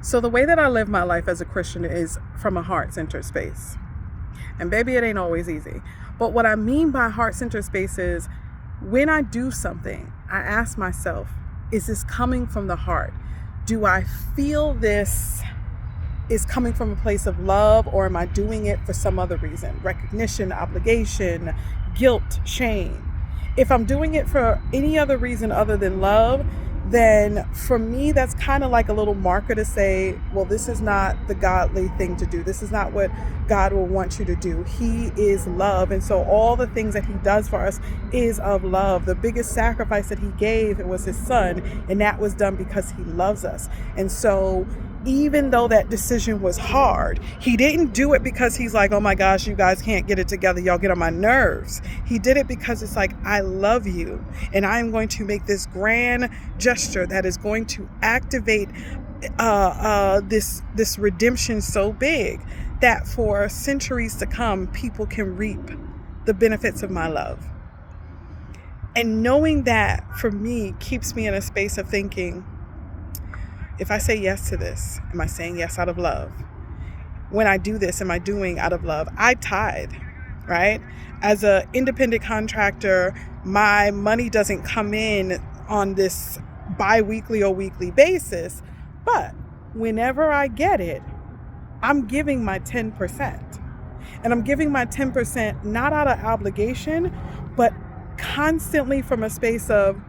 So the way that I live my life as a Christian is from a heart-centered space. And baby, it ain't always easy. But what I mean by heart-centered space is when I do something, I ask myself, is this coming from the heart? Do I feel this is coming from a place of love, or am I doing it for some other reason? Recognition, obligation, guilt, shame. If I'm doing it for any other reason other than love, then for me, that's kind of like a little marker to say, well, this is not the godly thing to do. This is not what God will want you to do. He is love. And so all the things that he does for us is of love. The biggest sacrifice that he gave was his son, and that was done because he loves us. And so even though that decision was hard, he didn't do it because he's like, oh my gosh, you guys can't get it together. Y'all get on my nerves. He did it because it's like, I love you, and I'm going to make this grand gesture that is going to activate this redemption so big that for centuries to come, people can reap the benefits of my love. And knowing that for me keeps me in a space of thinking, if I say yes to this, am I saying yes out of love? When I do this, am I doing out of love? I tithe, right? As an independent contractor, my money doesn't come in on this bi-weekly or weekly basis, but whenever I get it, I'm giving my 10%. And I'm giving my 10% not out of obligation, but constantly from a space of,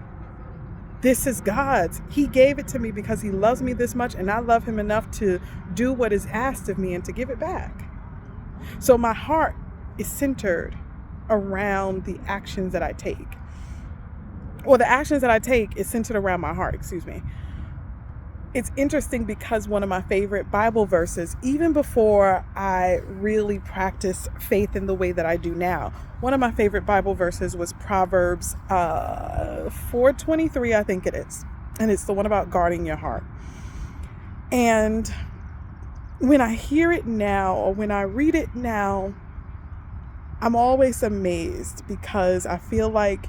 this is God's. He gave it to me because he loves me this much, and I love him enough to do what is asked of me and to give it back. So my heart is centered around the actions that I take. Or the actions that I take is centered around my heart, It's interesting because one of my favorite Bible verses, even before I really practiced faith in the way that I do now, one of my favorite Bible verses was Proverbs 4:23, I think it is. And it's the one about guarding your heart. And when I hear it now, or when I read it now, I'm always amazed because I feel like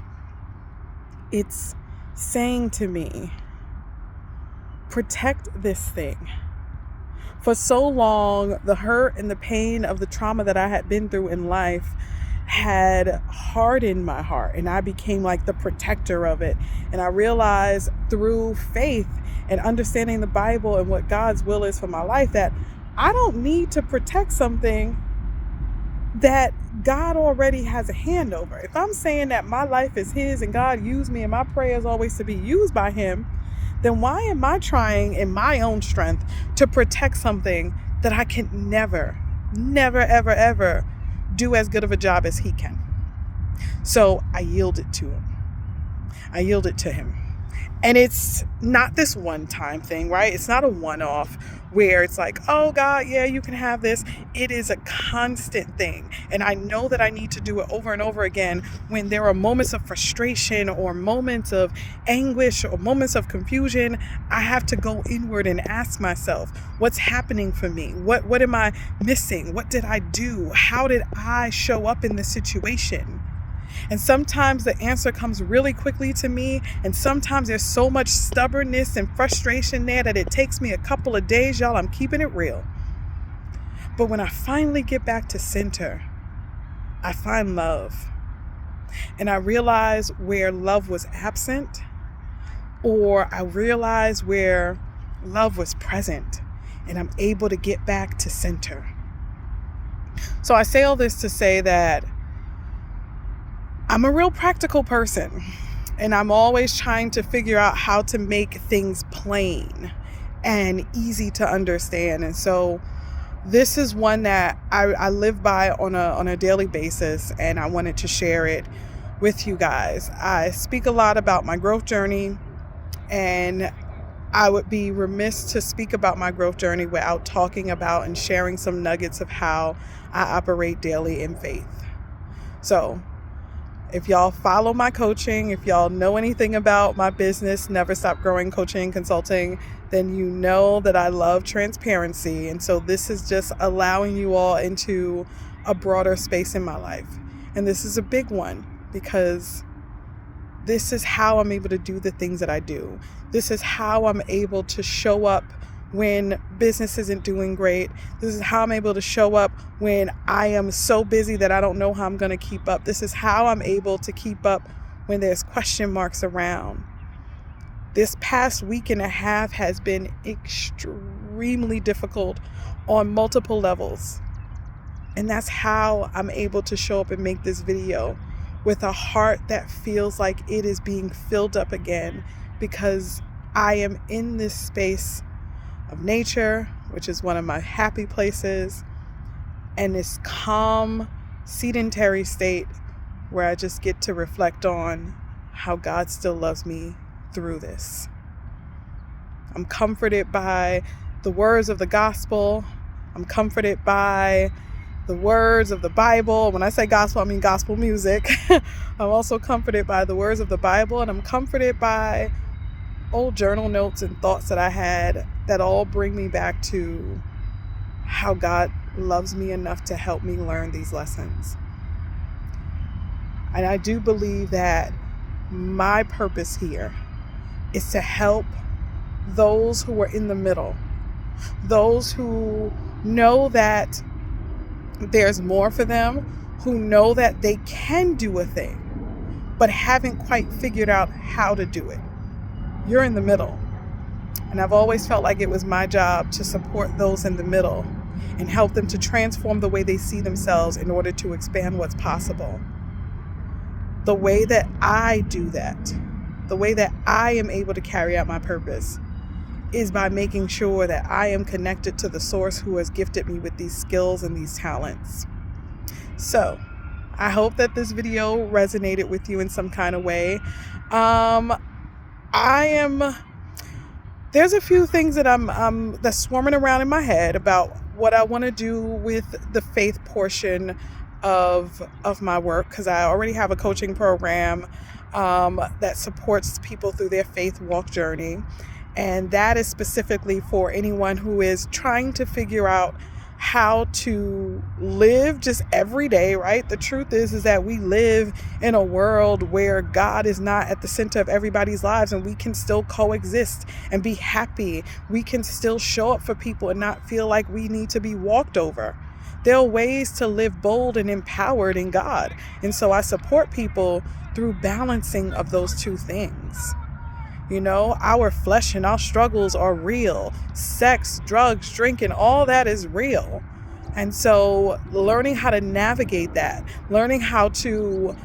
it's saying to me, protect this thing. For so long, the hurt and the pain of the trauma that I had been through in life had hardened my heart, and I became like the protector of it. And I realized through faith and understanding the Bible and what God's will is for my life that I don't need to protect something that God already has a hand over. If I'm saying that my life is his and God used me and my prayer is always to be used by him, then why am I trying in my own strength to protect something that I can never, ever, ever do as good of a job as he can? So I yielded to him. I yielded to him. And it's not this one-time thing, right? It's not a one-off where it's like, oh God, yeah, you can have this. It is a constant thing. And I know that I need to do it over and over again when there are moments of frustration or moments of anguish or moments of confusion. I have to go inward and ask myself, what's happening for me? What am I missing? What did I do? How did I show up in this situation? And sometimes the answer comes really quickly to me. And sometimes there's so much stubbornness and frustration there that it takes me a couple of days, y'all. I'm keeping it real. But when I finally get back to center, I find love. And I realize where love was absent, or I realize where love was present, and I'm able to get back to center. So I say all this to say that I'm a real practical person, and I'm always trying to figure out how to make things plain and easy to understand. And so this is one that I live by on a daily basis, and I wanted to share it with you guys. I speak a lot about my growth journey, and I would be remiss to speak about my growth journey without talking about and sharing some nuggets of how I operate daily in faith. So if y'all follow my coaching, if y'all know anything about my business, Never Stop Growing Coaching and Consulting, then you know that I love transparency. And so this is just allowing you all into a broader space in my life. And this is a big one because this is how I'm able to do the things that I do. This is how I'm able to show up when business isn't doing great. This is how I'm able to show up when I am so busy that I don't know how I'm going to keep up. This is how I'm able to keep up when there's question marks around. This past week and a half has been extremely difficult on multiple levels. And that's how I'm able to show up and make this video with a heart that feels like it is being filled up again, because I am in this space of nature, which is one of my happy places, and this calm, sedentary state where I just get to reflect on how God still loves me through this. I'm comforted by the words of the gospel. I'm comforted by the words of the Bible. When I say gospel, I mean gospel music. I'm also comforted by the words of the Bible, and I'm comforted by old journal notes and thoughts that I had that all bring me back to how God loves me enough to help me learn these lessons. And I do believe that my purpose here is to help those who are in the middle, those who know that there's more for them, who know that they can do a thing, but haven't quite figured out how to do it. You're in the middle. And I've always felt like it was my job to support those in the middle and help them to transform the way they see themselves in order to expand what's possible. The way that I do that, the way that I am able to carry out my purpose, is by making sure that I am connected to the source who has gifted me with these skills and these talents. So I hope that this video resonated with you in some kind of way. There's a few things that that's swarming around in my head about what I want to do with the faith portion of my work, because I already have a coaching program that supports people through their faith walk journey. And that is specifically for anyone who is trying to figure out how to live just every day, right? The truth is that we live in a world where God is not at the center of everybody's lives, and we can still coexist and be happy. We can still show up for people and not feel like we need to be walked over. There are ways to live bold and empowered in God. And so I support people through balancing of those two things. You know, our flesh and our struggles are real. Sex, drugs, drinking, all that is real. And so learning how to navigate that, learning how to,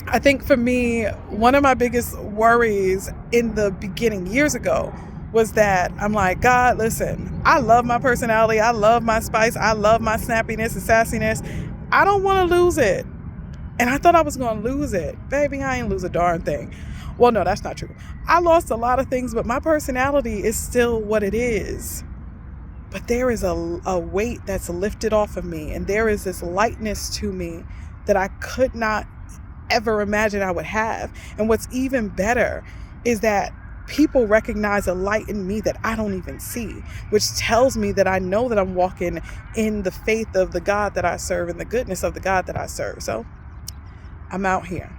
I think for me, one of my biggest worries in the beginning years ago was that I'm like, God, listen, I love my personality. I love my spice. I love my snappiness and sassiness. I don't want to lose it. And I thought I was going to lose it. Baby, I ain't lose a darn thing. Well, no, that's not true. I lost a lot of things, but my personality is still what it is. But there is a weight that's lifted off of me, and there is this lightness to me that I could not ever imagine I would have. And what's even better is that people recognize a light in me that I don't even see, which tells me that I know that I'm walking in the faith of the God that I serve and the goodness of the God that I serve. So I'm out here.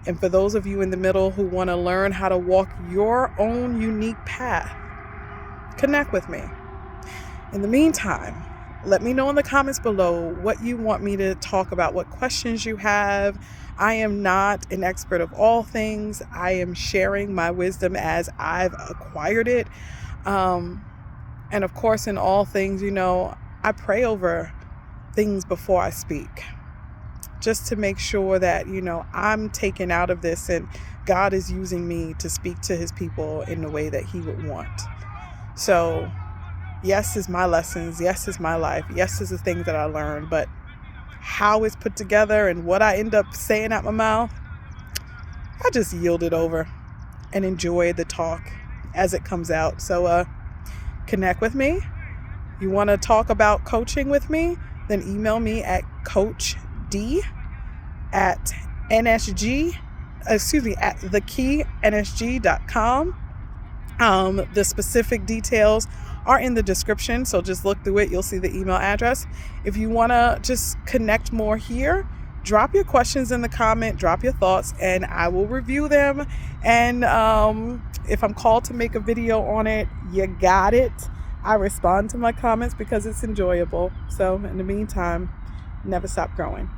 And for those of you in the middle who want to learn how to walk your own unique path, connect with me. In the meantime, let me know in the comments below what you want me to talk about, what questions you have. I am not an expert of all things. I am sharing my wisdom as I've acquired it. And of course, in all things, I pray over things before I speak, just to make sure that, I'm taken out of this and God is using me to speak to his people in the way that he would want. So yes is my lessons. Yes is my life. Yes is the things that I learned, but how it's put together and what I end up saying out my mouth, I just yield it over and enjoy the talk as it comes out. So connect with me. You want to talk about coaching with me? Then email me at thekeysg.com. The specific details are in the description, so just look through it. You'll see the email address. If you want to just connect more here, drop your questions in the comment, drop your thoughts, and I will review them. And if I'm called to make a video on it, you got it. I respond to my comments because it's enjoyable. So in the meantime, never stop growing.